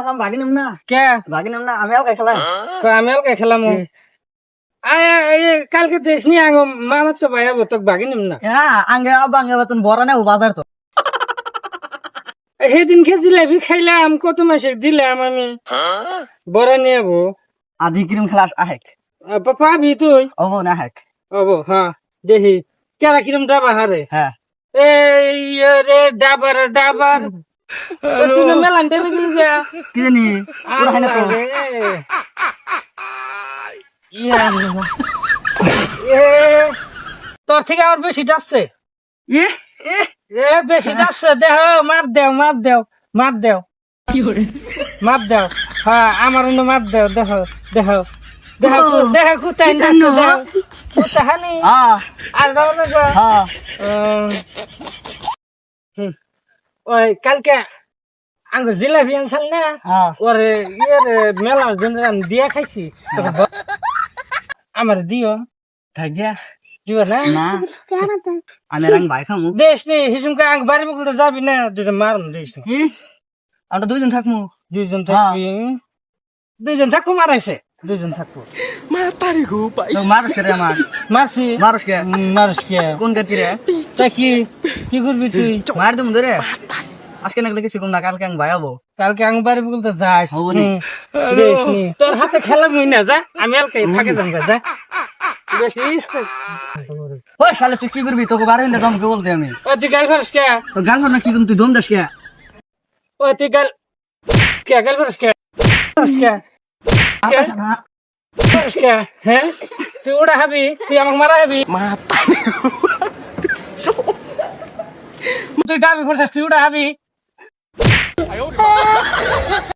আমি ভাগি নিম না কে ভাগি নিম না আমি আর খেলাম আমি আর খেলাম কালকে দেশ নি আঙ্গ মামার তো ভাই হবো তোকে ভাগি নিম না হ্যাঁ আঙ্গে আঙ্গে বেতন বড় না বাজার তো সেদিনকে জিলাপি খাইলাম কত মাসে দিলাম আমি বড় নিয়ে যাবো আধি ক্রিম খেলা আহেক পাবি তুই ওবো না আহেক হবো হ্যাঁ দেখি কেরা কিরম ডাবা হারে হ্যাঁ এই রে ডাবার ডাবার তুই মেলান দেবে গেলি যা কি জানি ওরা হয় না তো তোর থেকে আমার বেশি ডাবছে ই বেশি ডাবছে দেহ মাপ দেও মাপ দেও মাপ দেও মাপ দেও হ্যাঁ আমার অন্য মাপ দেও দেহ দেহ দেহ দেহ কোথায় ডাবছে দেহ কোথাহানি আর হ্যাঁ ওই কালকে আঙ্গুর জিলাপি আনছাল না ওরে মেলা জনের দিয়া খাইছি আমার দিও থাকিয়া দিও না না আমি রাং ভাই খামু দেশ নি হিসুমকে আঙ্গ বাড়ি বলতে যাবি না দুটো মারম দেশ নি কি আমরা দুইজন থাকমু দুইজন থাকবি দুইজন থাকবো মারাইছে দুইজন থাকবো তো মারস কে রে আমার মারছি মারস কে মারস কে কোন গাতি রে তা কি করবি তুই মার দুম ধরে আজকে নাকি কিছু কোন না কালকে আমি ভাই হবো কালকে আঙ্গ বাড়ি বলতে যাস হবনি। দেশ নি তোর হাতে খেলা মুই না যা আমি আলকে ফাঁকে যাম যা বেশি ওই শালে তুই কি করবি তোকে বারো ইন্দা জমকে বলতে আমি ও তুই গাল ফারস কে তো গান না কি তুই দম দাস কে ও তুই গাল ফারস কে ফারস কে হ্যাঁ তুই ওটা হাবি তুই আমাকে মারা হাবি তুই ডাবি ফারস তুই ওটা হাবি